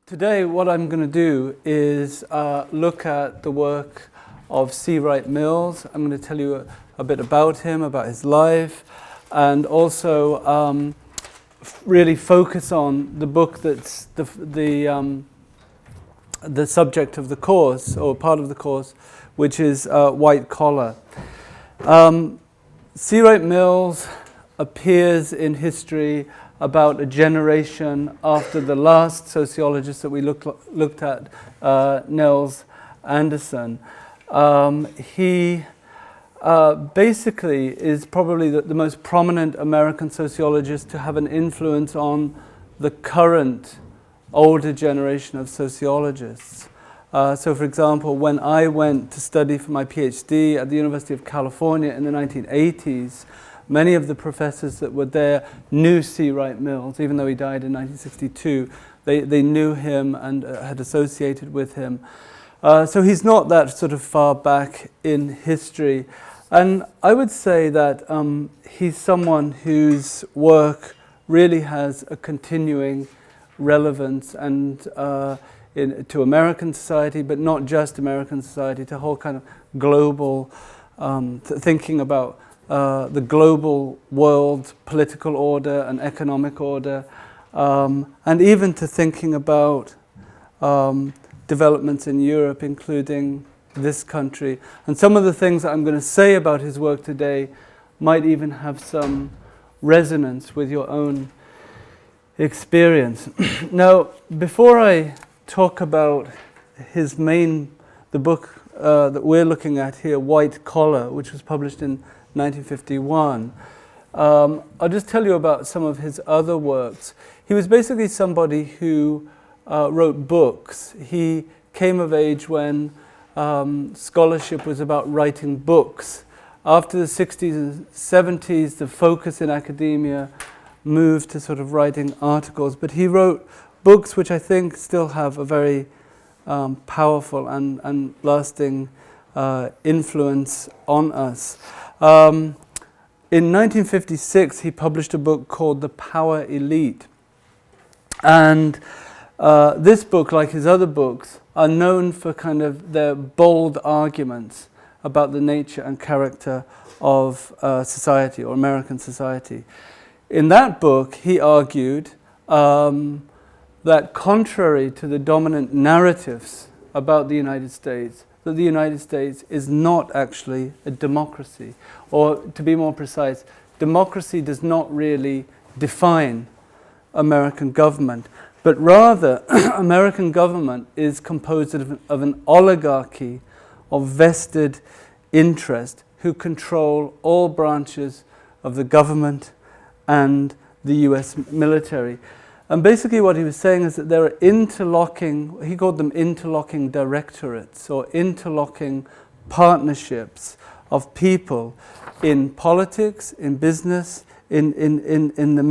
Today what I'm going to do is look at the work of C. Wright Mills. I'm going to tell you a bit about him, about his life, and also really focus on the book that's the subject of the course, or part of the course, which is White Collar. C. Wright Mills appears in history about a generation after the last sociologist that we looked at, Niels Anderson. He basically is probably the most prominent American sociologist to have an influence on the current older generation of sociologists. So for example, when I went to study for my PhD at the University of California in the 1980s, many of the professors that were there knew C. Wright Mills, even though he died in 1962. They knew him and had associated with him. So he's not that sort of far back in history. And I would say that he's someone whose work really has a continuing relevance and to American society, but not just American society, to whole kind of global thinking about the global world, political order and economic order, and even to thinking about developments in Europe, including this country. And some of the things that I'm going to say about his work today might even have some resonance with your own experience. Now, before I talk about the book that we're looking at here, White Collar, which was published in 1951. I'll just tell you about some of his other works. He was basically somebody who wrote books. He came of age when scholarship was about writing books. After the 60s and 70s, the focus in academia moved to sort of writing articles. But he wrote books which I think still have a very powerful and lasting influence on us. In 1956, he published a book called The Power Elite. And this book, like his other books, are known for kind of their bold arguments about the nature and character of society, or American society. In that book, he argued that contrary to the dominant narratives about the United States, that the United States is not actually a democracy. Or to be more precise, democracy does not really define American government, but rather American government is composed of an oligarchy of vested interest who control all branches of the government and the US military. And basically what he was saying is that there are interlocking, he called them interlocking directorates or interlocking partnerships of people in politics, in business, in the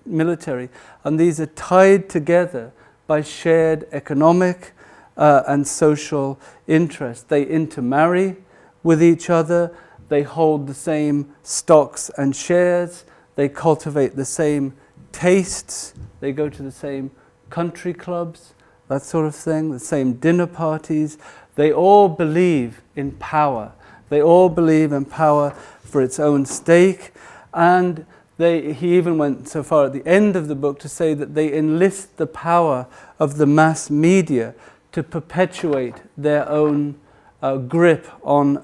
military. And these are tied together by shared economic and social interests. They intermarry with each other, they hold the same stocks and shares, they cultivate the same tastes, they go to the same country clubs, that sort of thing, the same dinner parties. They all believe in power. They all believe in power for its own stake. And he even went so far at the end of the book to say that they enlist the power of the mass media to perpetuate their own grip on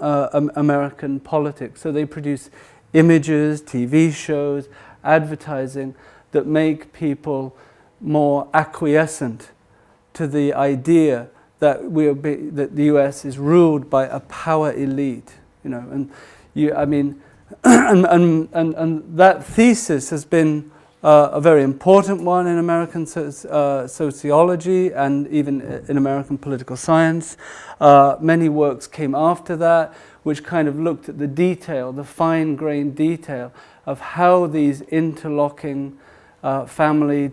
American politics. So they produce images, TV shows, advertising that make people more acquiescent to the idea that that the US is ruled by a power elite, and and that thesis has been a very important one in American sociology and even in American political science. Many works came after that, which kind of looked at the detail, the fine-grained detail of how these interlocking families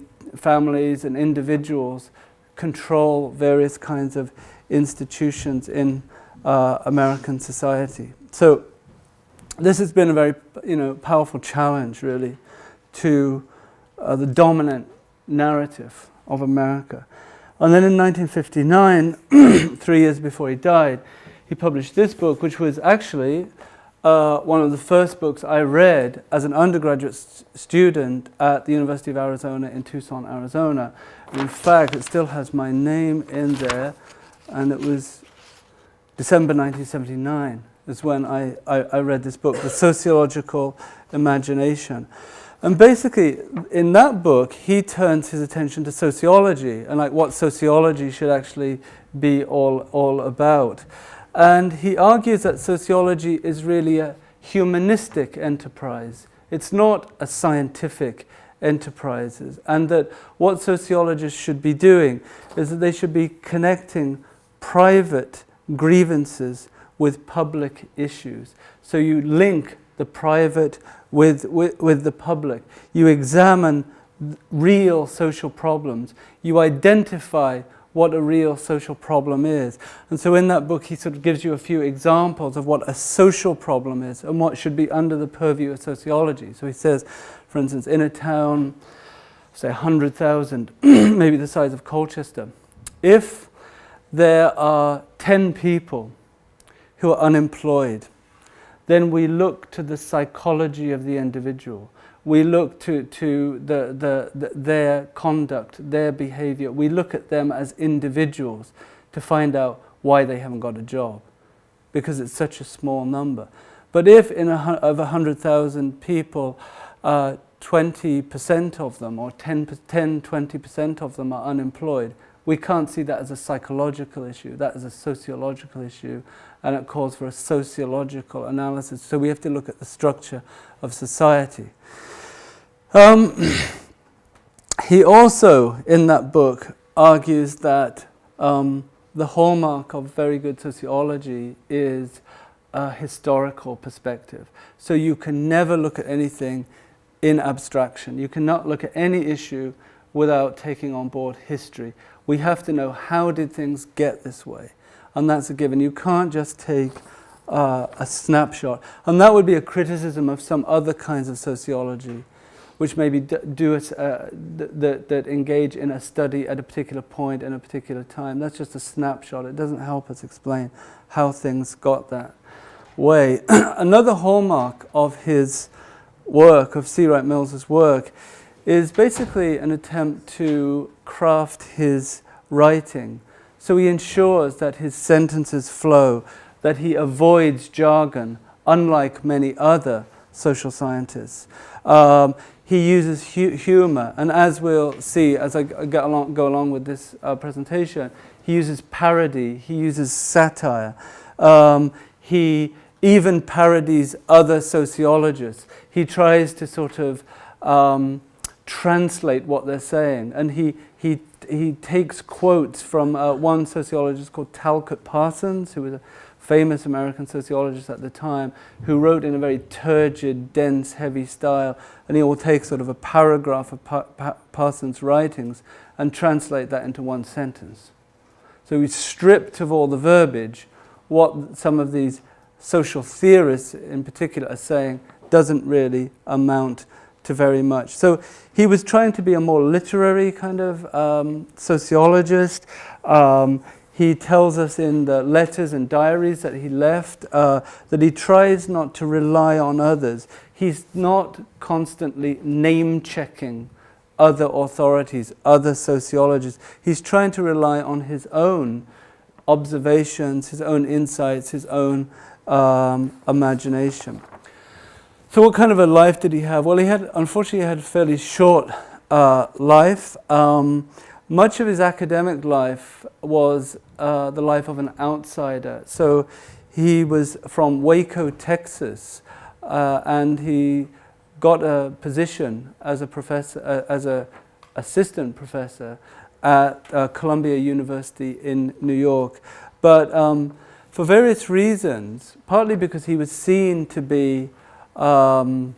and individuals control various kinds of institutions in American society. So this has been a very powerful challenge, really, to the dominant narrative of America. And then in 1959, 3 years before he died, he published this book, which was actually one of the first books I read as an undergraduate student at the University of Arizona in Tucson, Arizona. And in fact, it still has my name in there, and it was December 1979 is when I read this book, The Sociological Imagination. And basically, in that book, he turns his attention to sociology and like what sociology should actually be all about. And he argues that sociology is really a humanistic enterprise. It's not a scientific enterprise. And that what sociologists should be doing is that they should be connecting private grievances with public issues. So you link the private with the public. You examine real social problems. You identify what a real social problem is. And so in that book, he sort of gives you a few examples of what a social problem is and what should be under the purview of sociology. So he says, for instance, in a town, say 100,000, maybe the size of Colchester, if there are 10 people who are unemployed, then we look to the psychology of the individual. We look to their conduct, their behavior. We look at them as individuals to find out why they haven't got a job, because it's such a small number. But if of 100,000 people, 20% of them, or 20% of them are unemployed, we can't see that as a psychological issue. That is a sociological issue, and it calls for a sociological analysis. So we have to look at the structure of society. He also, in that book, argues that the hallmark of very good sociology is a historical perspective. So you can never look at anything in abstraction. You cannot look at any issue without taking on board history. We have to know, how did things get this way? And that's a given. You can't just take a snapshot. And that would be a criticism of some other kinds of sociology, which maybe that engage in a study at a particular point in a particular time. That's just a snapshot. It doesn't help us explain how things got that way. Another hallmark of his work, of C. Wright Mills's work, is basically an attempt to craft his writing. So he ensures that his sentences flow, that he avoids jargon, unlike many other social scientists. He uses humor, and as we'll see as I go along with this presentation, he uses parody, he uses satire. He even parodies other sociologists. He tries to sort of translate what they're saying, and he takes quotes from one sociologist called Talcott Parsons, who was a famous American sociologist at the time, who wrote in a very turgid, dense, heavy style, and he will take sort of a paragraph of Parsons' writings and translate that into one sentence. So he's stripped of all the verbiage. What some of these social theorists in particular are saying doesn't really amount to very much. So he was trying to be a more literary kind of sociologist. He tells us in the letters and diaries that he left that he tries not to rely on others. He's not constantly name-checking other authorities, other sociologists. He's trying to rely on his own observations, his own insights, his own imagination. So what kind of a life did he have? Well, unfortunately, he had a fairly short life. Much of his academic life was the life of an outsider. So he was from Waco, Texas, and he got a position as a professor, as an assistant professor at Columbia University in New York. But for various reasons, partly because he was seen to be on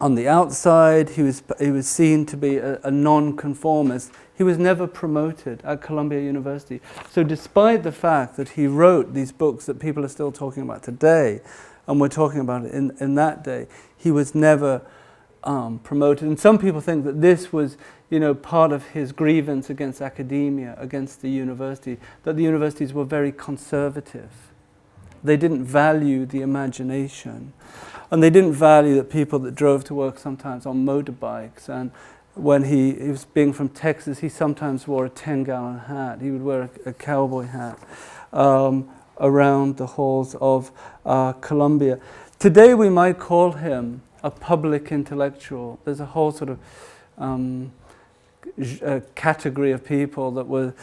the outside, he was seen to be a non-conformist. He was never promoted at Columbia University. So despite the fact that he wrote these books that people are still talking about today, and we're talking about it in that day, he was never promoted. And some people think that this was, part of his grievance against academia, against the university, that the universities were very conservative. They didn't value the imagination. And they didn't value the people that drove to work sometimes on motorbikes. And when he was being from Texas, he sometimes wore a 10-gallon hat. He would wear a cowboy hat around the halls of Columbia. Today we might call him a public intellectual. There's a whole sort of category of people that were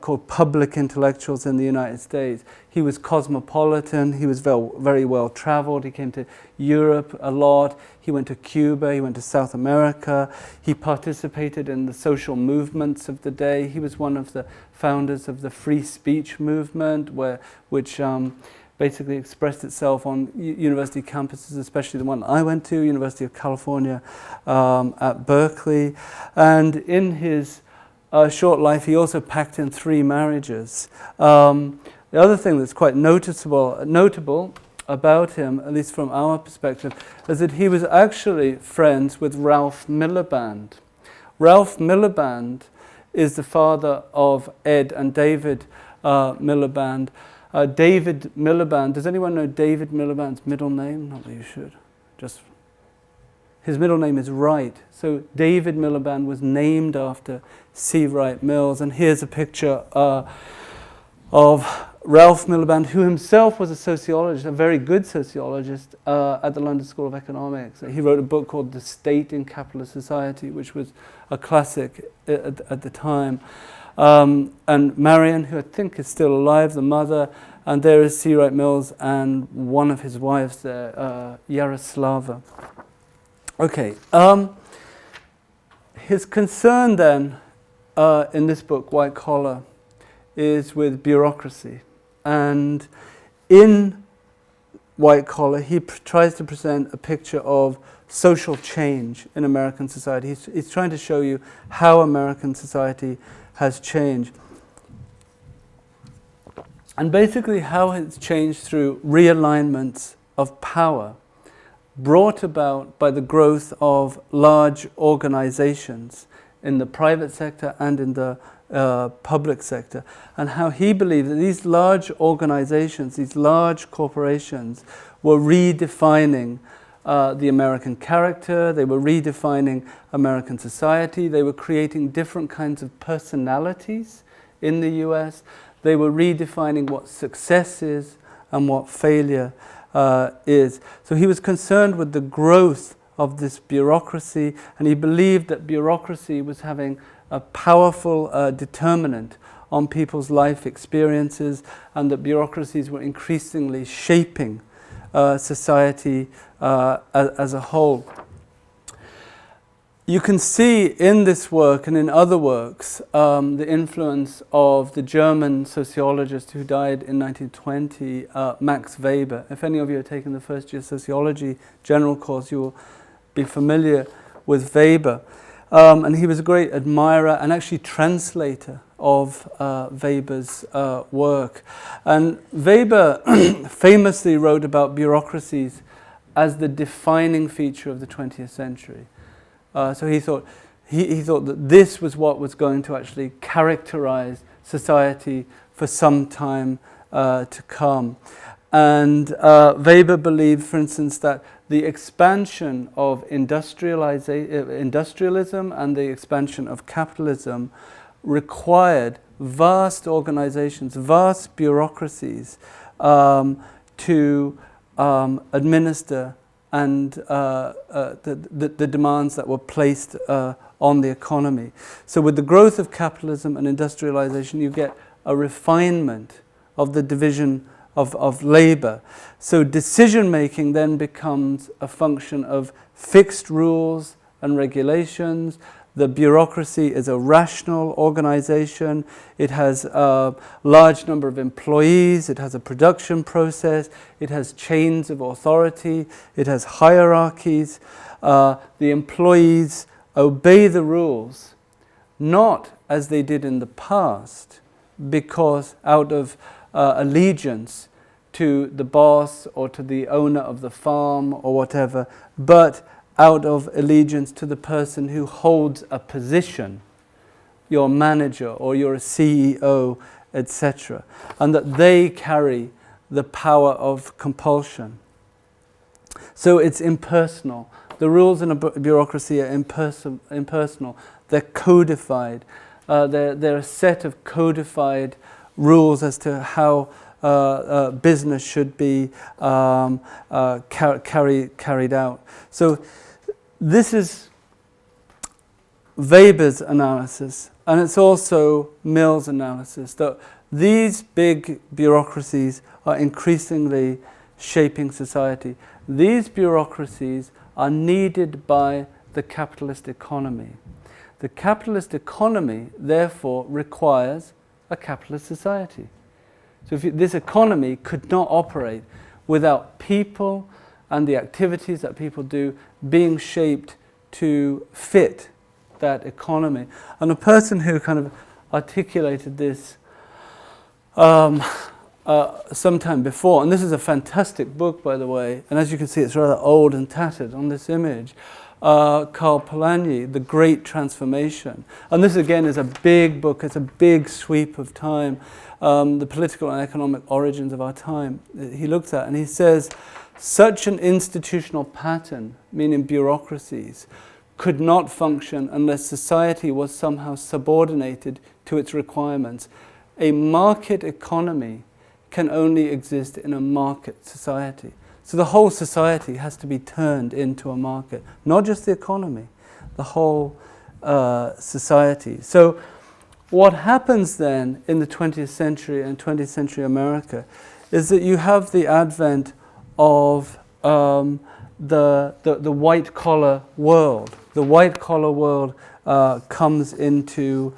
called public intellectuals in the United States. He was cosmopolitan, he was very well traveled, he came to Europe a lot, he went to Cuba, he went to South America, he participated in the social movements of the day. He was one of the founders of the free speech movement, which basically expressed itself on university campuses, especially the one I went to, University of California at Berkeley. And in his short life, he also packed in 3 marriages. The other thing that's quite notable about him, at least from our perspective, is that he was actually friends with Ralph Miliband. Ralph Miliband is the father of Ed and David Miliband. David Miliband, does anyone know David Miliband's middle name? Not that you should. His middle name is Wright. So David Miliband was named after C. Wright Mills. And here's a picture of Ralph Miliband, who himself was a sociologist, a very good sociologist at the London School of Economics. He wrote a book called The State in Capitalist Society, which was a classic at the time. And Marion, who I think is still alive, the mother, and there is C. Wright Mills and one of his wives there, Yaroslava. Okay, his concern then in this book, White Collar, is with bureaucracy. And in White Collar, he tries to present a picture of social change in American society. He's trying to show you how American society has changed. And basically how it's changed through realignments of power brought about by the growth of large organizations in the private sector and in the public sector, and how he believed that these large organizations, these large corporations, were redefining the American character, they were redefining American society, they were creating different kinds of personalities in the US, they were redefining what success is and what failure is. So he was concerned with the growth of this bureaucracy, and he believed that bureaucracy was having a powerful determinant on people's life experiences, and that bureaucracies were increasingly shaping society as a whole. You can see in this work and in other works the influence of the German sociologist who died in 1920, Max Weber. If any of you have taken the first year sociology general course, you will be familiar with Weber. And he was a great admirer and actually translator of Weber's work. And Weber famously wrote about bureaucracies as the defining feature of the 20th century. So he thought that this was what was going to actually characterize society for some time to come. And Weber believed, for instance, that the expansion of industrialism and the expansion of capitalism required vast organizations, vast bureaucracies to administer and the demands that were placed on the economy. So with the growth of capitalism and industrialization, you get a refinement of the division of labor. So decision-making then becomes a function of fixed rules and regulations. The bureaucracy is a rational organization. It has a large number of employees. It has a production process. It has chains of authority. It has hierarchies. The employees obey the rules, not as they did in the past, because out of allegiance to the boss or to the owner of the farm or whatever, but out of allegiance to the person who holds a position, your manager or you're a CEO, etc., and that they carry the power of compulsion. So it's impersonal. The rules in a bureaucracy are impersonal. They're codified. They're a set of codified rules as to how business should be carried out. So this is Weber's analysis, and it's also Mill's analysis, that these big bureaucracies are increasingly shaping society. These bureaucracies are needed by the capitalist economy. The capitalist economy, therefore, requires a capitalist society. So this economy could not operate without people and the activities that people do being shaped to fit that economy. And a person who kind of articulated this sometime before, and this is a fantastic book, by the way, and as you can see it's rather old and tattered on this image, Karl Polanyi, The Great Transformation. And this again is a big book, it's a big sweep of time, the political and economic origins of our time he looks at, and he says, such an institutional pattern, meaning bureaucracies, could not function unless society was somehow subordinated to its requirements. A market economy can only exist in a market society. So the whole society has to be turned into a market, not just the economy, the whole society. So what happens then in the 20th century and 20th century America is that you have the advent of the white-collar world. The white-collar world comes into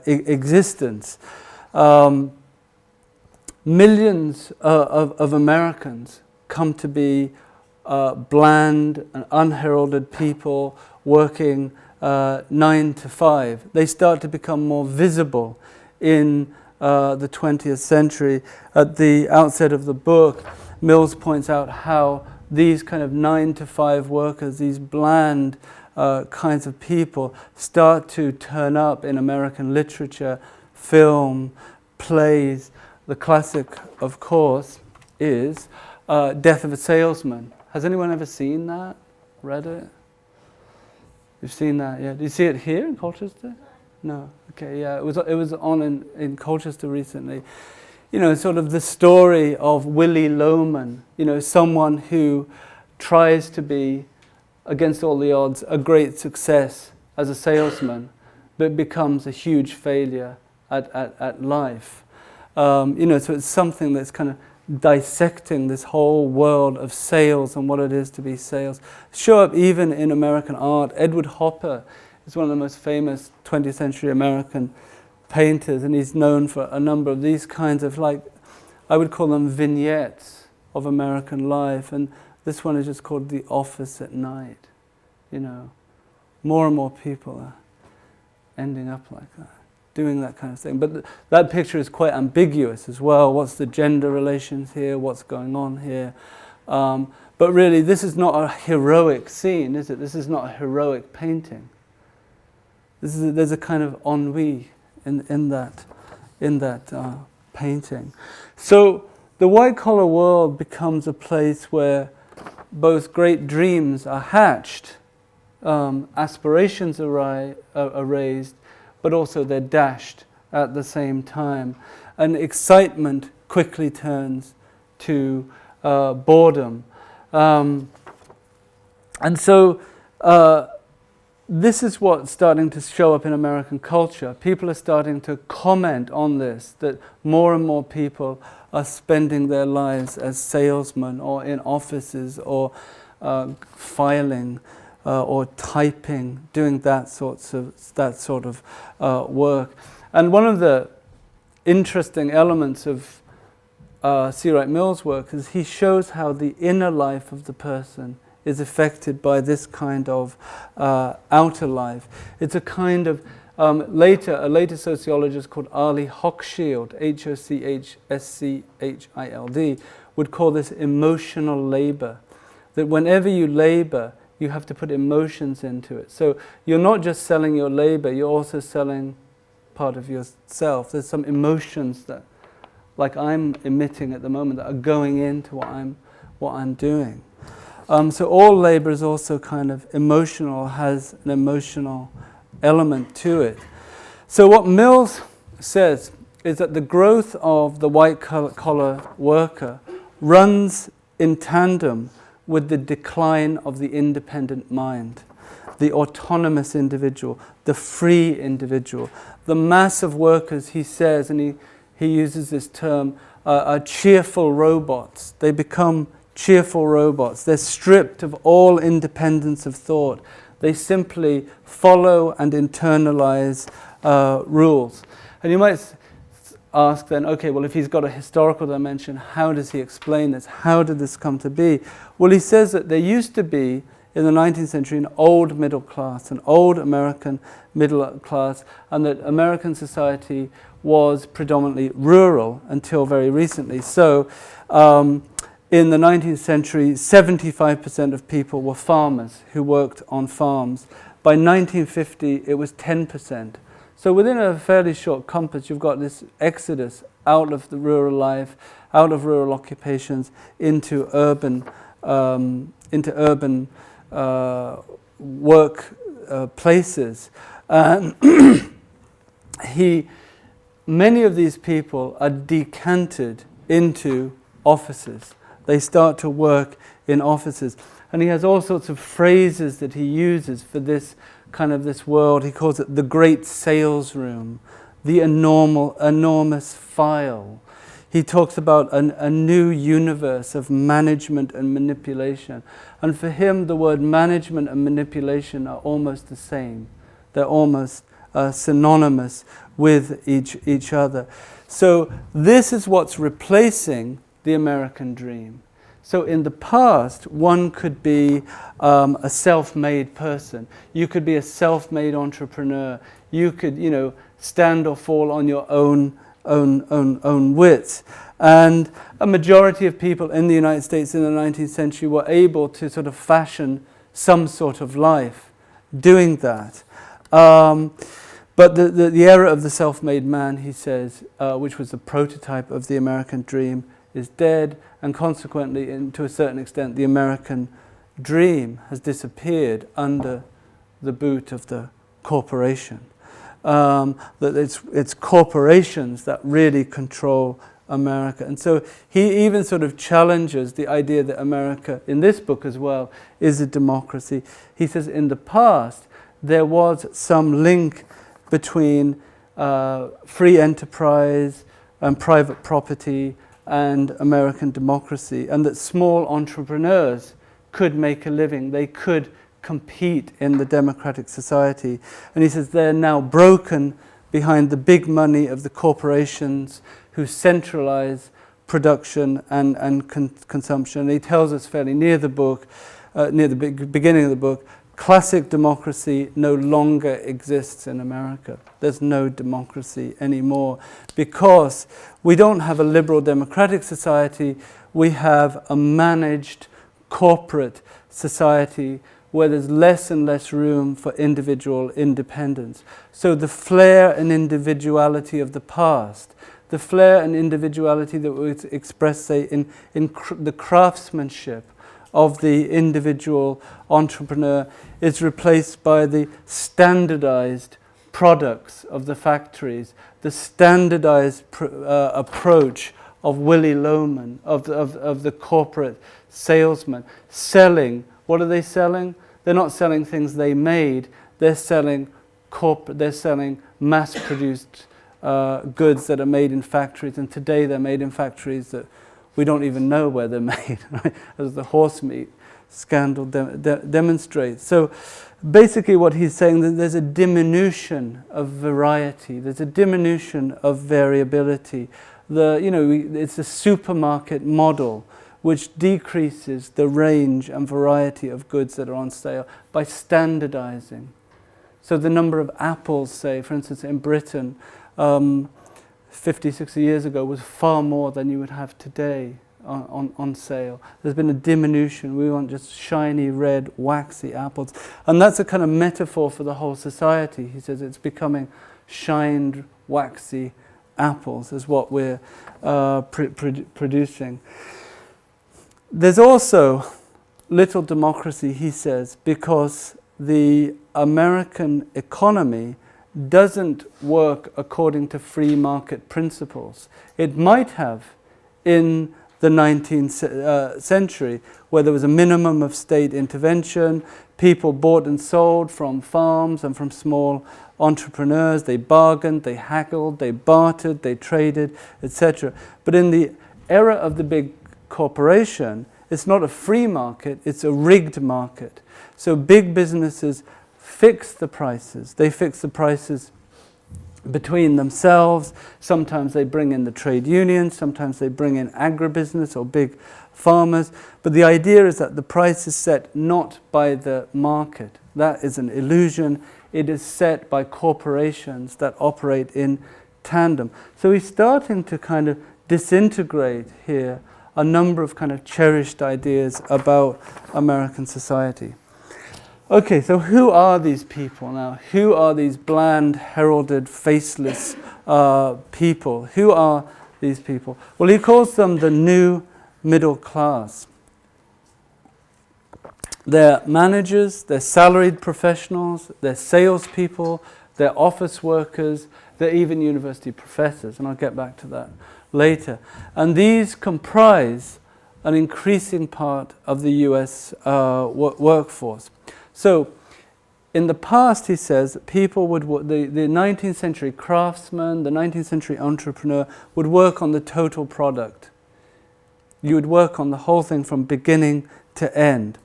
existence. Millions of Americans come to be bland and unheralded people working 9 to 5. They start to become more visible in the 20th century. At the outset of the book, Mills points out how these kind of 9 to 5 workers, these bland kinds of people, start to turn up in American literature, film, plays. The classic, of course, is Death of a Salesman. Has anyone ever seen that? Read it? You've seen that, yeah? Did you see it here in Colchester? No. Okay, yeah. It was on in Colchester recently. You know, sort of the story of Willy Loman, you know, someone who tries to be, against all the odds, a great success as a salesman, but becomes a huge failure at life. You know, so it's something that's kind of dissecting this whole world of sales and what it is to be sales. Show up even in American art. Edward Hopper is one of the most famous 20th century American painters, and he's known for a number of these kinds of, like, I would call them vignettes of American life, and this one is just called The Office at Night. You know, more and more people are ending up like that, doing that kind of thing. But that picture is quite ambiguous as well. What's the gender relations here? What's going on here? But really, this is not a heroic scene, is it? This is not a heroic painting. There's a kind of ennui in that painting. So the white-collar world becomes a place where both great dreams are hatched, aspirations are raised, but also they're dashed at the same time. And excitement quickly turns to boredom. And so this is what's starting to show up in American culture. People are starting to comment on this, that more and more people are spending their lives as salesmen or in offices or filing or typing, doing that sort of work. And one of the interesting elements of C. Wright Mills' work is he shows how the inner life of the person is affected by this kind of outer life. It's a kind of, a later sociologist called Ali Hochschild, Hochschschild, would call this emotional labor. that whenever you labor, you have to put emotions into it. So you're not just selling your labor, you're also selling part of yourself. There's some emotions that, like I'm emitting at the moment, that are going into what I'm doing. So all labor is also kind of emotional, has an emotional element to it. So what Mills says is that the growth of the white-collar worker runs in tandem with the decline of the independent mind, the autonomous individual, the free individual. The mass of workers, he says, and he uses this term, are cheerful robots. They become cheerful robots. They're stripped of all independence of thought. They simply follow and internalize rules. And you might ask then, okay, well, if he's got a historical dimension, how does he explain this? How did this come to be? Well, he says that there used to be, in the 19th century, an old middle class, an old American middle class, and that American society was predominantly rural until very recently. So, in the 19th century, 75% of people were farmers who worked on farms. By 1950, it was 10%. So within a fairly short compass, you've got this exodus out of the rural life, out of rural occupations, into urban work places. Many of these people are decanted into offices. They start to work in offices. And he has all sorts of phrases that he uses for this kind of this world. He calls it the great sales room, the enormous file. He talks about a new universe of management and manipulation. And for him, the word management and manipulation are almost the same. They're almost synonymous with each other. So this is what's replacing the American dream. So in the past, one could be a self-made person. You could be a self-made entrepreneur. You could, stand or fall on your own wits. And a majority of people in the United States in the 19th century were able to sort of fashion some sort of life doing that. But the era of the self-made man, he says, which was the prototype of the American dream, is dead, and consequently, to a certain extent, the American dream has disappeared under the boot of the corporation. That it's corporations that really control America. And so he even sort of challenges the idea that America, in this book as well, is a democracy. He says in the past, there was some link between free enterprise and private property and American democracy, and that small entrepreneurs could make a living. They could compete in the democratic society. And he says they're now broken behind the big money of the corporations who centralize production and consumption. And he tells us fairly near the book, near the beginning of the book, classic democracy no longer exists in America. There's no democracy anymore because we don't have a liberal democratic society. We have a managed corporate society where there's less and less room for individual independence. So the flair and individuality of the past, the flair and individuality that was expressed, say, in the craftsmanship of the individual entrepreneur is replaced by the standardized products of the factories, the standardized approach of Willy Loman, of the corporate salesman, selling. What are they selling? They're not selling things they made. They're selling mass-produced goods that are made in factories, and today they're made in factories that we don't even know where they're made, right? As the horse meat scandal demonstrates. So basically what he's saying, that there's a diminution of variety, there's a diminution of variability. It's a supermarket model which decreases the range and variety of goods that are on sale by standardizing. So the number of apples, say, for instance, in Britain, 50, 60 years ago was far more than you would have today. on sale. There's been a diminution. We want just shiny, red, waxy apples. And that's a kind of metaphor for the whole society. He says it's becoming shined, waxy apples is what we're producing. There's also little democracy, he says, because the American economy doesn't work according to free market principles. It might have in the 19th century, where there was a minimum of state intervention, people bought and sold from farms and from small entrepreneurs, they bargained, they haggled, they bartered, they traded, etc. But in the era of the big corporation, it's not a free market, it's a rigged market. So big businesses fix the prices. They fix the prices between themselves. Sometimes they bring in the trade unions, sometimes they bring in agribusiness or big farmers. But the idea is that the price is set not by the market. That is an illusion. It is set by corporations that operate in tandem. So he's starting to kind of disintegrate here a number of kind of cherished ideas about American society. Okay, so who are these people now? Who are these bland, heralded, faceless people? Who are these people? Well, he calls them the new middle class. They're managers, they're salaried professionals, they're salespeople, they're office workers, they're even university professors, and I'll get back to that later. And these comprise an increasing part of the US workforce. So, in the past, he says, people would the 19th century craftsman, the 19th century entrepreneur would work on the total product. You would work on the whole thing from beginning to end.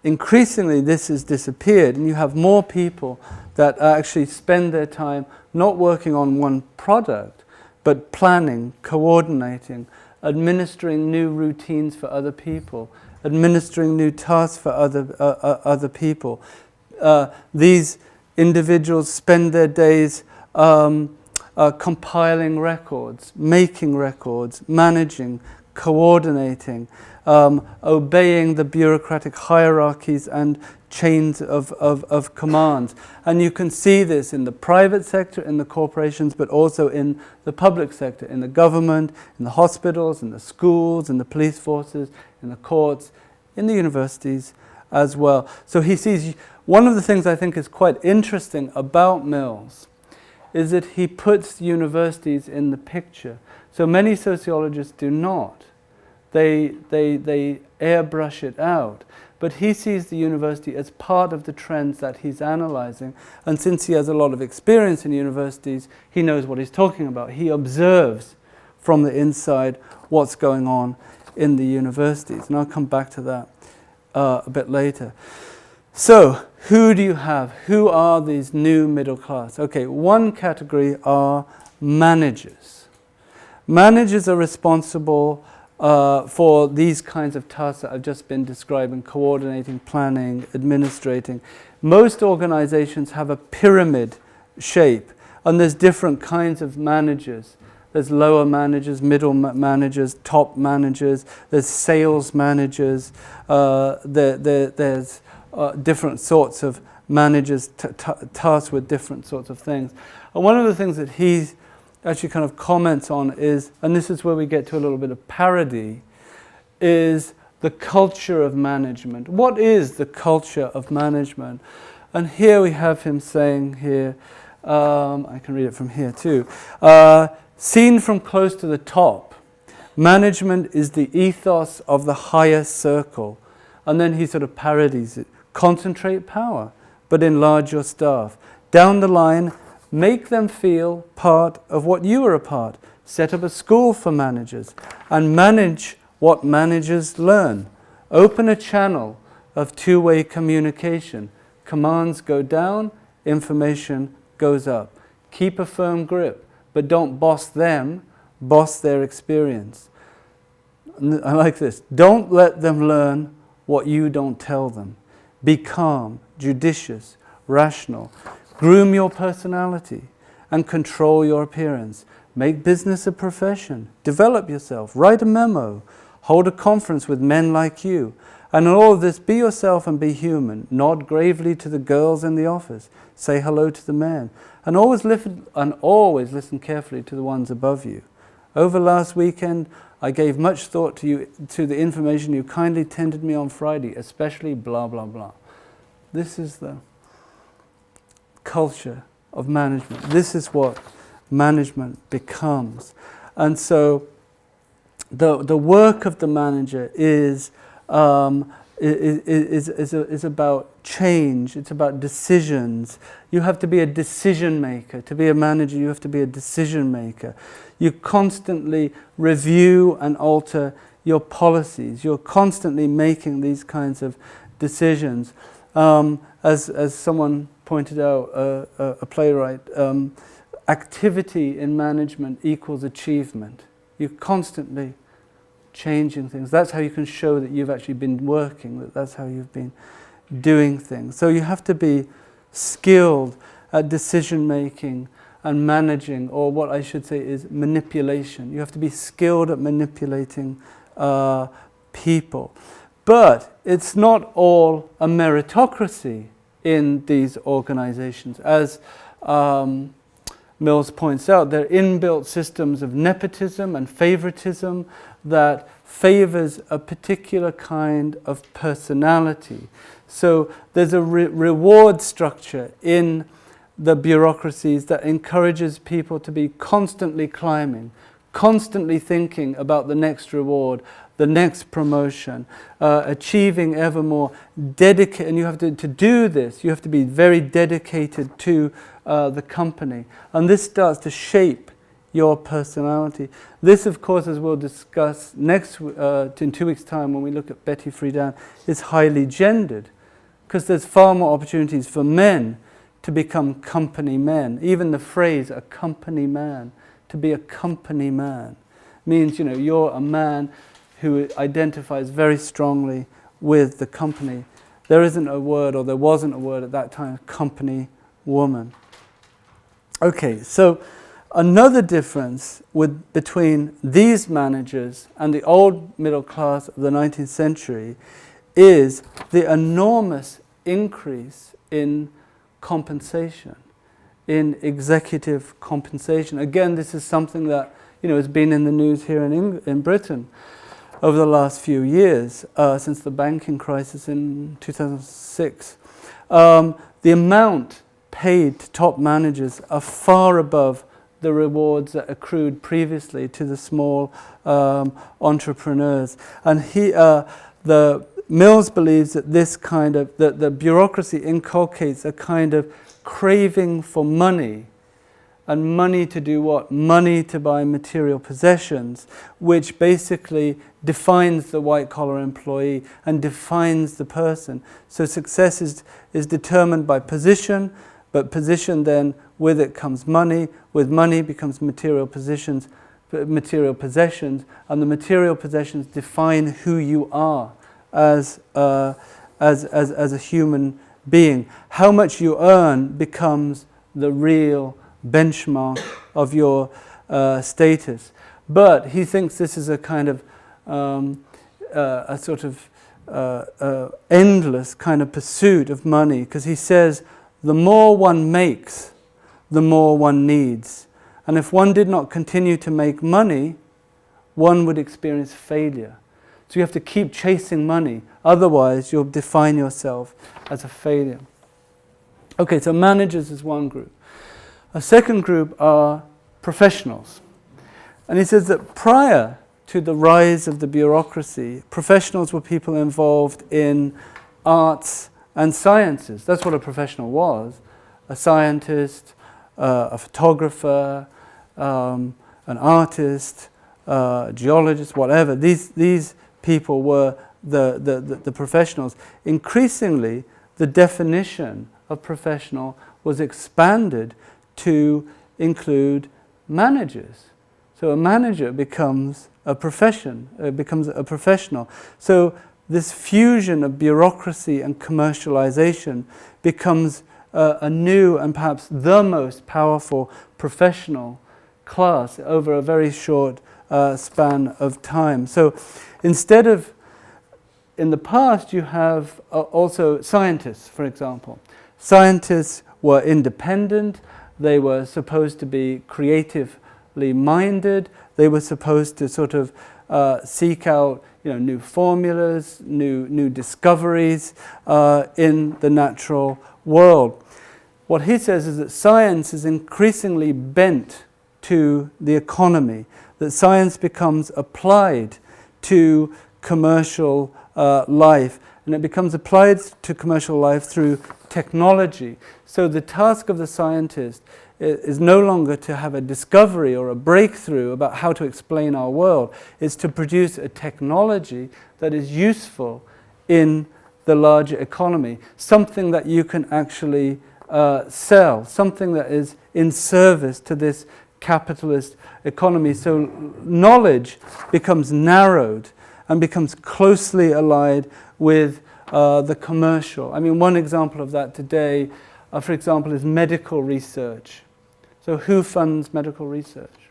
Increasingly, this has disappeared, and you have more people that actually spend their time not working on one product, but planning, coordinating, administering new routines for other people, administering new tasks for other people. These individuals spend their days compiling records, making records, managing, coordinating, obeying the bureaucratic hierarchies and chains of commands. And you can see this in the private sector, in the corporations, but also in the public sector, in the government, in the hospitals, in the schools, in the police forces, in the courts, in the universities as well. So he sees, one of the things I think is quite interesting about Mills is that he puts universities in the picture. So many sociologists do not. They airbrush it out. But he sees the university as part of the trends that he's analyzing. And since he has a lot of experience in universities, he knows what he's talking about. He observes from the inside what's going on in the universities. And I'll come back to that a bit later. So, who do you have? Who are these new middle class? Okay, one category are managers. Managers are responsible for these kinds of tasks that I've just been describing: coordinating, planning, administrating. Most organizations have a pyramid shape, and there's different kinds of managers. There's lower managers, middle managers, top managers, there's sales managers, there's different sorts of managers tasked with different sorts of things. And one of the things that he actually kind of comments on is, and this is where we get to a little bit of parody, is the culture of management. What is the culture of management? And here we have him saying here, I can read it from here too, seen from close to the top, management is the ethos of the higher circle. And then he sort of parodies it. Concentrate power, but enlarge your staff. Down the line, make them feel part of what you are a part. Set up a school for managers and manage what managers learn. Open a channel of two-way communication. Commands go down, information goes up. Keep a firm grip, but don't boss them, boss their experience. I like this. Don't let them learn what you don't tell them. Be calm, judicious, rational. Groom your personality and control your appearance. make business a profession, develop yourself, write a memo, hold a conference with men like you. And in all of this, be yourself and be human. Nod gravely to the girls in the office. Say hello to the men. And always listen carefully to the ones above you. Over last weekend, I gave much thought to the information you kindly tendered me on Friday, especially blah, blah, blah. This is the culture of management. This is what management becomes. And so the work of the manager is about change. It's about decisions. You have to be a decision maker. To be a manager, you have to be a decision maker. You constantly review and alter your policies. You're constantly making these kinds of decisions. As someone pointed out, a playwright, activity in management equals achievement. You're constantly changing things. That's how you can show that you've actually been working, that's how you've been doing things. So you have to be skilled at decision making and managing, or what I should say is manipulation. You have to be skilled at manipulating people. But it's not all a meritocracy in these organizations. As Mills points out, there are inbuilt systems of nepotism and favoritism that favors a particular kind of personality. So there's a reward structure in the bureaucracies that encourages people to be constantly climbing, constantly thinking about the next reward, the next promotion, achieving ever more. And you have to do this, you have to be very dedicated to the company. And this starts to shape your personality. This, of course, as we'll discuss in 2 weeks' time when we look at Betty Friedan, is highly gendered, because there's far more opportunities for men to become company men. Even the phrase, a company man, to be a company man, means, you're a man who identifies very strongly with the company. There isn't a word, or there wasn't a word at that time, company woman. Okay, so another difference between these managers and the old middle class of the 19th century is the enormous increase in compensation, in executive compensation. Again, this is something that has been in the news here in Britain over the last few years, since the banking crisis in 2006. The amount paid to top managers are far above the rewards that accrued previously to the small entrepreneurs. And the Mills believes that that the bureaucracy inculcates a kind of craving for money. And money to do what? Money to buy material possessions, which basically defines the white-collar employee and defines the person. So success is determined by position, but position then, with it comes money. With money becomes material possessions, and the material possessions define who you are as a human being. How much you earn becomes the real benchmark of your status. But he thinks this is a kind of a sort of endless kind of pursuit of money, because he says the more one makes, the more one needs. And if one did not continue to make money, one would experience failure. So you have to keep chasing money, otherwise you'll define yourself as a failure. Okay, so managers is one group. A second group are professionals. And he says that prior to the rise of the bureaucracy, professionals were people involved in arts and sciences. That's what a professional was. A scientist, a photographer, an artist, a geologist, whatever. These people were the professionals. Increasingly, the definition of professional was expanded to include managers. So a manager becomes a profession, becomes a professional. So this fusion of bureaucracy and commercialization becomes a new and perhaps the most powerful professional class over a very short span of time. So instead of, in the past, you have also scientists, for example. Scientists were independent, they were supposed to be creatively minded, they were supposed to sort of seek out new formulas, new discoveries in the natural world. What he says is that science is increasingly bent to the economy, that science becomes applied to commercial life, and it becomes applied to commercial life through technology. So the task of the scientist is no longer to have a discovery or a breakthrough about how to explain our world. It's to produce a technology that is useful in the larger economy, something that you can actually sell, something that is in service to this capitalist economy. So knowledge becomes narrowed and becomes closely allied with the commercial. I mean, one example of that today, for example, is medical research. So who funds medical research?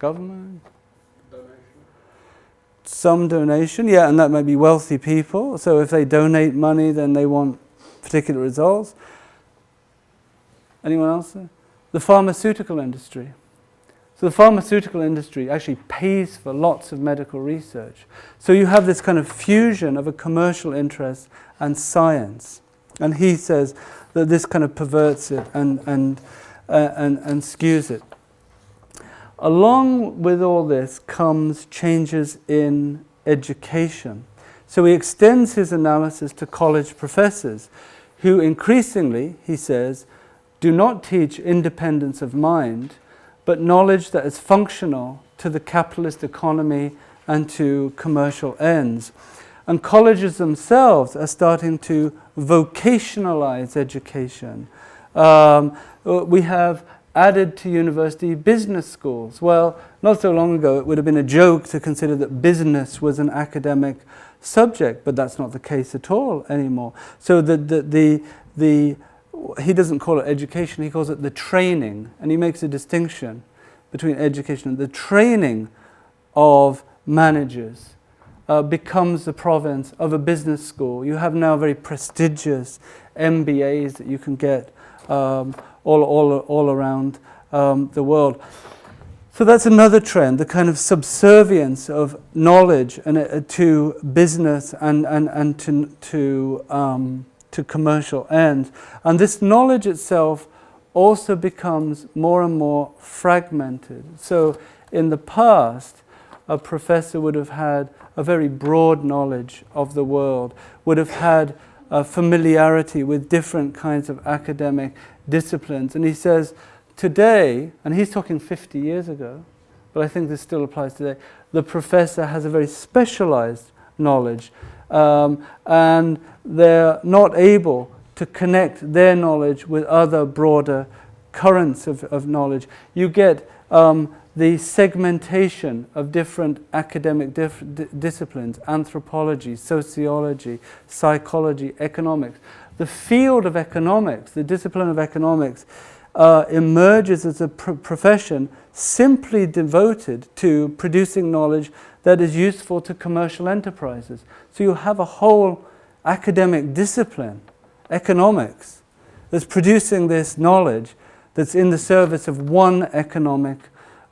Government? Donation. Some donation, yeah, and that might be wealthy people. So if they donate money, then they want particular results. Anyone else there? The pharmaceutical industry. So the pharmaceutical industry actually pays for lots of medical research. So you have this kind of fusion of a commercial interest and science. And he says that this kind of perverts it and skews it. Along with all this comes changes in education. So he extends his analysis to college professors who increasingly, he says, do not teach independence of mind, but knowledge that is functional to the capitalist economy and to commercial ends. And colleges themselves are starting to vocationalize education. We have added to university business schools. Well, not so long ago it would have been a joke to consider that business was an academic subject, but that's not the case at all anymore. So he doesn't call it education, he calls it the training, and he makes a distinction between education and the training of managers becomes the province of a business school. You have now very prestigious MBAs that you can get all around the world. So that's another trend, the kind of subservience of knowledge and to business and to commercial ends. And this knowledge itself also becomes more and more fragmented. So in the past, a professor would have had a very broad knowledge of the world, would have had a familiarity with different kinds of academic disciplines. And he says today, and he's talking 50 years ago, but I think this still applies today, the professor has a very specialized knowledge, and they're not able to connect their knowledge with other broader currents of knowledge. You get the segmentation of different academic disciplines, anthropology, sociology, psychology, economics. The field of economics, the discipline of economics, emerges as a profession simply devoted to producing knowledge that is useful to commercial enterprises. So you have a whole academic discipline, economics, that's producing this knowledge that's in the service of one economic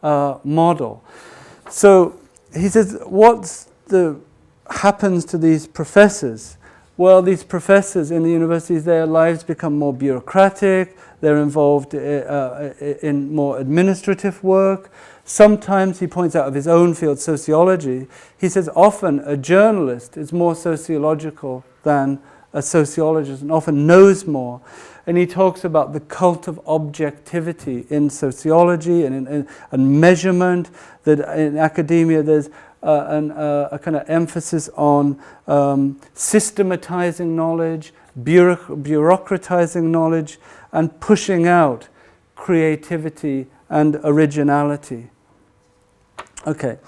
model. So he says, what happens to these professors? Well, these professors in the universities, their lives become more bureaucratic, they're involved in more administrative work. Sometimes, he points out of his own field, sociology, he says often a journalist is more sociological than a sociologist and often knows more. And he talks about the cult of objectivity in sociology and measurement, that in academia there's a kind of emphasis on systematizing knowledge, bureaucratizing knowledge, and pushing out creativity and originality. Okay.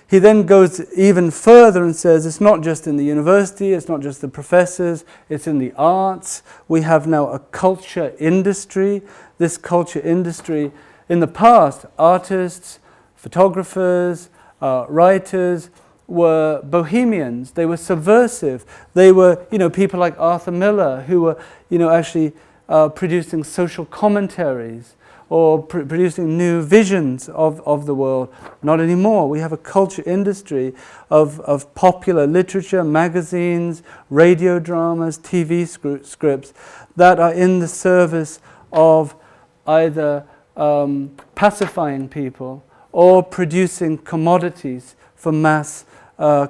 He then goes even further and says it's not just in the university, it's not just the professors, it's in the arts. We have now a culture industry. This culture industry In the past, artists, photographers, writers were bohemians. They were subversive. They were, people like Arthur Miller, who were, actually producing social commentaries or producing new visions of the world. Not anymore. We have a culture industry of popular literature, magazines, radio dramas, TV scripts that are in the service of either pacifying people or producing commodities for mass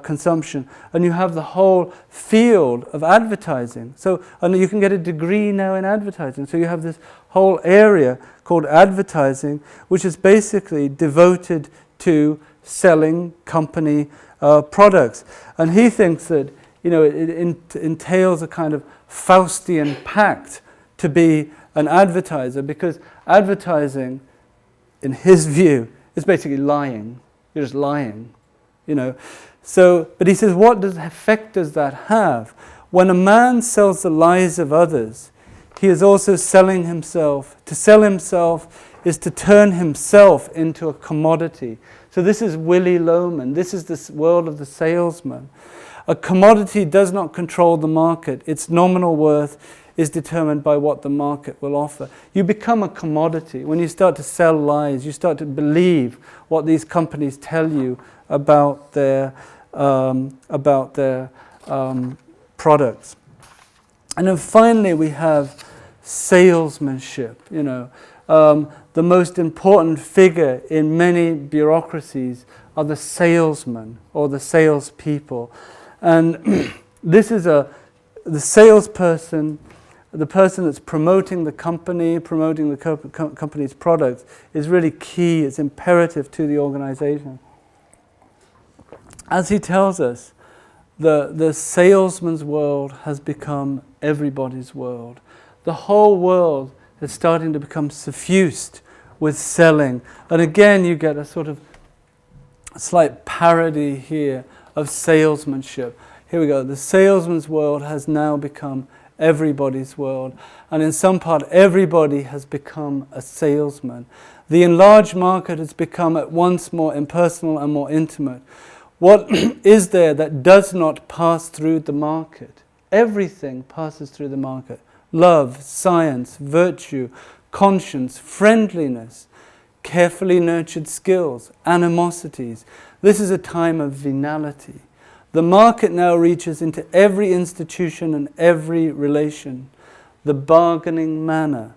consumption. And you have the whole field of advertising. So, and you can get a degree now in advertising. So you have this whole area called advertising, which is basically devoted to selling company products. And he thinks that, it entails a kind of Faustian pact to be an advertiser, because advertising, in his view, is basically lying. You're just lying, So, but he says, what effect does that have? When a man sells the lies of others, he is also selling himself. To sell himself is to turn himself into a commodity. So this is Willy Loman. This is the world of the salesman. A commodity does not control the market. Its nominal worth is determined by what the market will offer. You become a commodity. When you start to sell lies, you start to believe what these companies tell you about their products. And then finally we have salesmanship. The most important figure in many bureaucracies are the salesmen or the salespeople. And this is the salesperson, the person that's promoting the company, promoting the company's products, is really key, it's imperative to the organization. As he tells us, the salesman's world has become everybody's world. The whole world is starting to become suffused with selling. And again, you get a sort of slight parody here of salesmanship. Here we go. The salesman's world has now become everybody's world. And in some part, everybody has become a salesman. The enlarged market has become at once more impersonal and more intimate. What is there that does not pass through the market? Everything passes through the market. Love, science, virtue, conscience, friendliness, carefully nurtured skills, animosities. This is a time of venality. The market now reaches into every institution and every relation. The bargaining manner,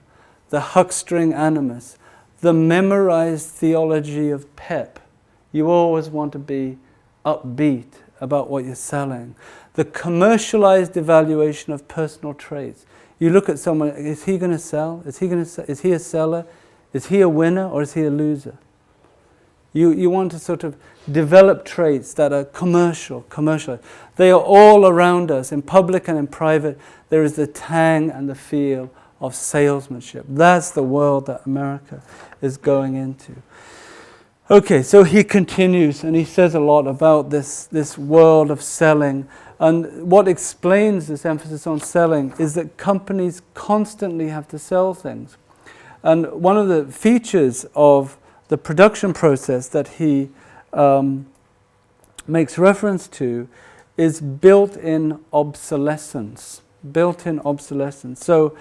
the huckstering animus, the memorized theology of pep. You always want to be upbeat about what you're selling. The commercialized evaluation of personal traits. You look at someone, is he going to sell? Is he a seller? Is he a winner or is he a loser? You want to sort of develop traits that are commercialized. They are all around us, in public and in private. There is the tang and the feel of salesmanship. That's the world that America is going into. Okay, so he continues and he says a lot about this world of selling. And what explains this emphasis on selling is that companies constantly have to sell things. And one of the features of the production process that he makes reference to is built-in obsolescence. Built-in obsolescence. So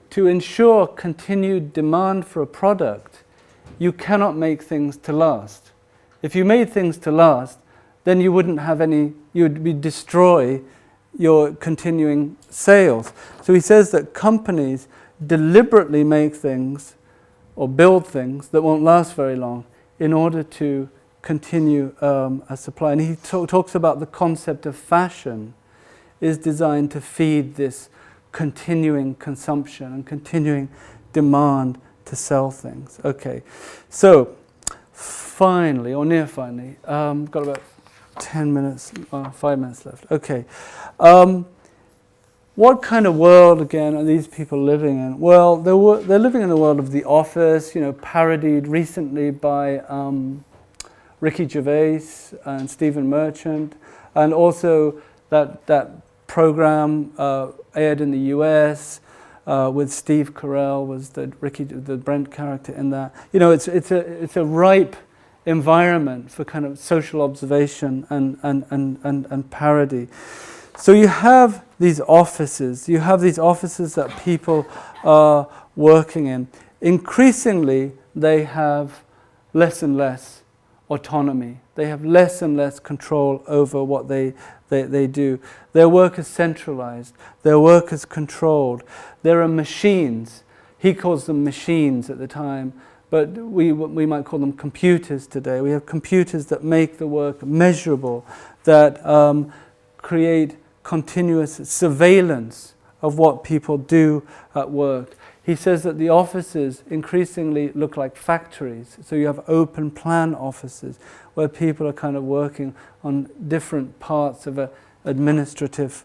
to ensure continued demand for a product, you cannot make things to last. If you made things to last, then you wouldn't have any, you would destroy your continuing sales. So he says that companies deliberately make things or build things that won't last very long in order to continue a supply. And he talks about the concept of fashion is designed to feed this continuing consumption and continuing demand to sell things. Okay, so finally, or near finally, got about 10 minutes, 5 minutes left. Okay, what kind of world, again, are these people living in? Well, they're living in the world of The Office, parodied recently by Ricky Gervais and Stephen Merchant, and also that program aired in the US, with Steve Carell was the Brent character in that. You know, it's a ripe environment for kind of social observation and parody. So you have these offices. You have these offices that people are working in. Increasingly, they have less and less autonomy. They have less and less control over what they do. Their work is centralized. Their work is controlled. There are machines. He calls them machines at the time, but we might call them computers today. We have computers that make the work measurable, that create continuous surveillance of what people do at work. He says that the offices increasingly look like factories. So you have open plan offices where people are kind of working on different parts of an administrative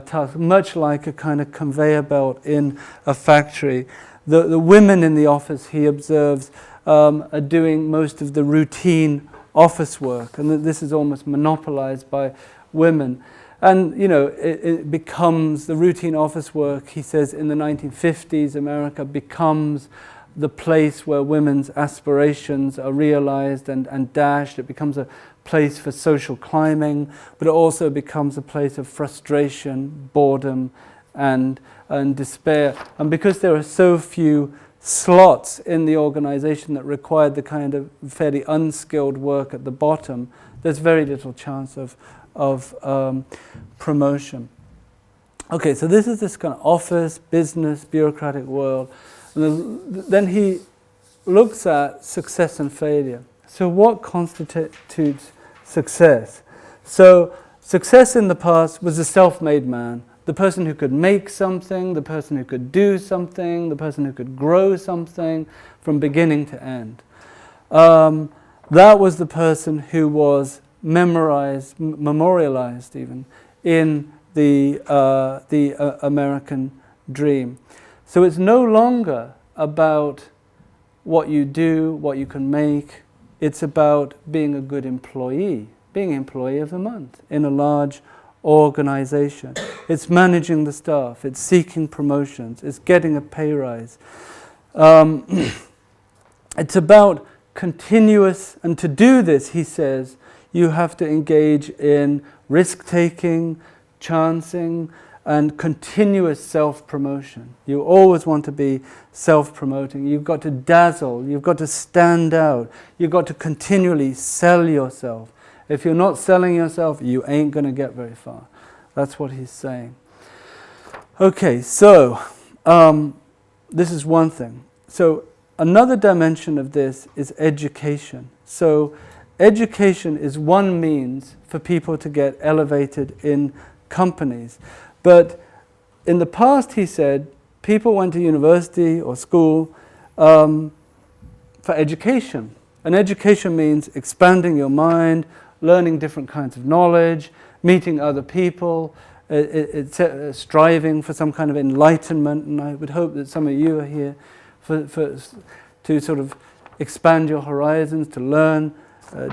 task, much like a kind of conveyor belt in a factory. The women in the office, he observes, are doing most of the routine office work, and this is almost monopolized by women. And, you know, it becomes the routine office work, he says, in the 1950s, America becomes the place where women's aspirations are realized and dashed. It becomes a place for social climbing, but it also becomes a place of frustration, boredom, and despair. And because there are so few slots in the organization that required the kind of fairly unskilled work at the bottom, there's very little chance of promotion. Okay, so this is this kind of office, business, bureaucratic world. And then he looks at success and failure. So what constitutes success? So success in the past was the self-made man, the person who could make something, the person who could do something, the person who could grow something from beginning to end. That was the person who was memorialized even in the American dream. So it's no longer about what you do, what you can make. It's about being a good employee, being employee of the month in a large organization. It's managing the staff. It's seeking promotions. It's getting a pay rise. It's about continuous, and to do this, he says, you have to engage in risk-taking, chancing, and continuous self-promotion. You always want to be self-promoting. You've got to dazzle. You've got to stand out. You've got to continually sell yourself. If you're not selling yourself, you ain't going to get very far. That's what he's saying. Okay, so this is one thing. So another dimension of this is education. So education is one means for people to get elevated in companies. But in the past, he said, people went to university or school for education. And education means expanding your mind, learning different kinds of knowledge, meeting other people, striving for some kind of enlightenment. And I would hope that some of you are here to sort of expand your horizons, to learn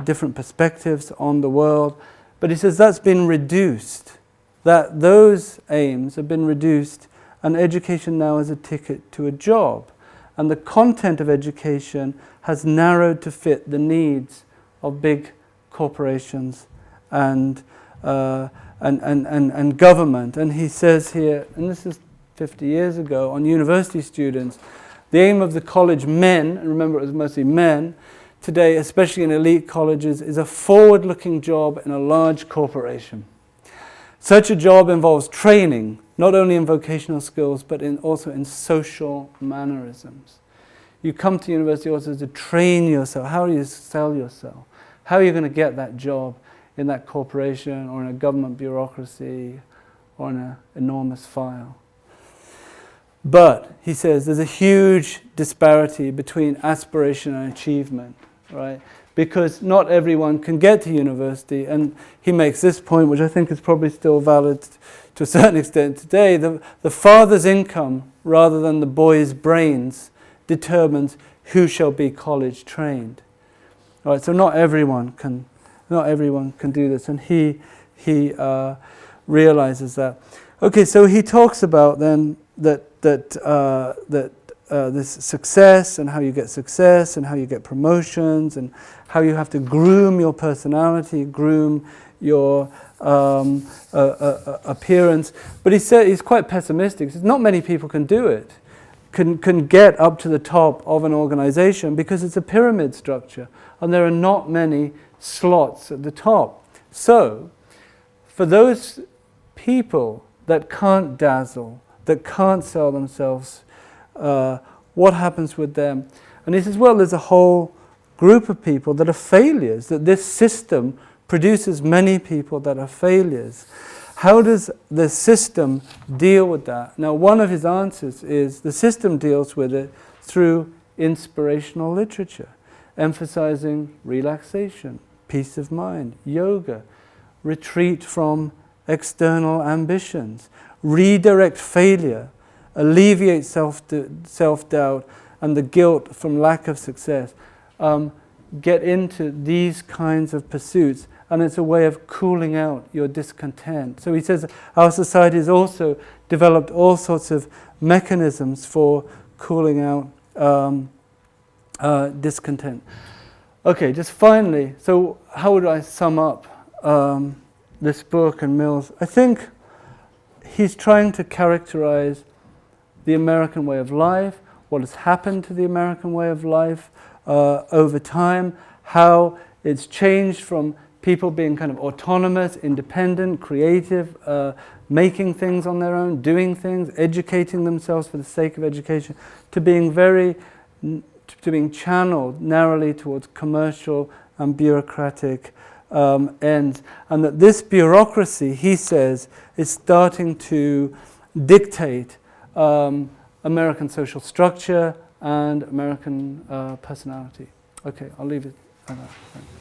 different perspectives on the world. But he says that's been reduced, that those aims have been reduced, and education now is a ticket to a job. And the content of education has narrowed to fit the needs of big corporations and government. And he says here, and this is 50 years ago, on university students, the aim of the college men, and remember it was mostly men, today, especially in elite colleges, is a forward-looking job in a large corporation. Such a job involves training, not only in vocational skills, but also in social mannerisms. You come to university also to train yourself. How do you sell yourself? How are you going to get that job in that corporation or in a government bureaucracy or in an enormous file? But, he says, there's a huge disparity between aspiration and achievement, right? Because not everyone can get to university, and he makes this point, which I think is probably still valid to a certain extent today. The father's income, rather than the boy's brains, determines who shall be college trained. All right, so not everyone can do this, and he realizes that. Okay, so he talks about then that this success and how you get success and how you get promotions and how you have to groom your personality, groom your appearance. But he said he's quite pessimistic. He says not many people can do it, can get up to the top of an organization because it's a pyramid structure and there are not many slots at the top. So, for those people that can't dazzle, that can't sell themselves, what happens with them? And he says, well, there's a whole group of people that are failures, that this system produces many people that are failures. How does the system deal with that? Now, one of his answers is the system deals with it through inspirational literature, emphasizing relaxation, peace of mind, yoga, retreat from external ambitions, redirect failure, alleviate self-doubt and the guilt from lack of success. Get into these kinds of pursuits, and it's a way of cooling out your discontent. So he says our society has also developed all sorts of mechanisms for cooling out discontent. Okay, just finally, so how would I sum up this book and Mills? I think he's trying to characterize the American way of life, what has happened to the American way of life over time, how it's changed from people being kind of autonomous, independent, creative, making things on their own, doing things, educating themselves for the sake of education, to being being channeled narrowly towards commercial and bureaucratic ends. And that this bureaucracy, he says, is starting to dictate American social structure and American personality. Okay, I'll leave it at that. Thanks.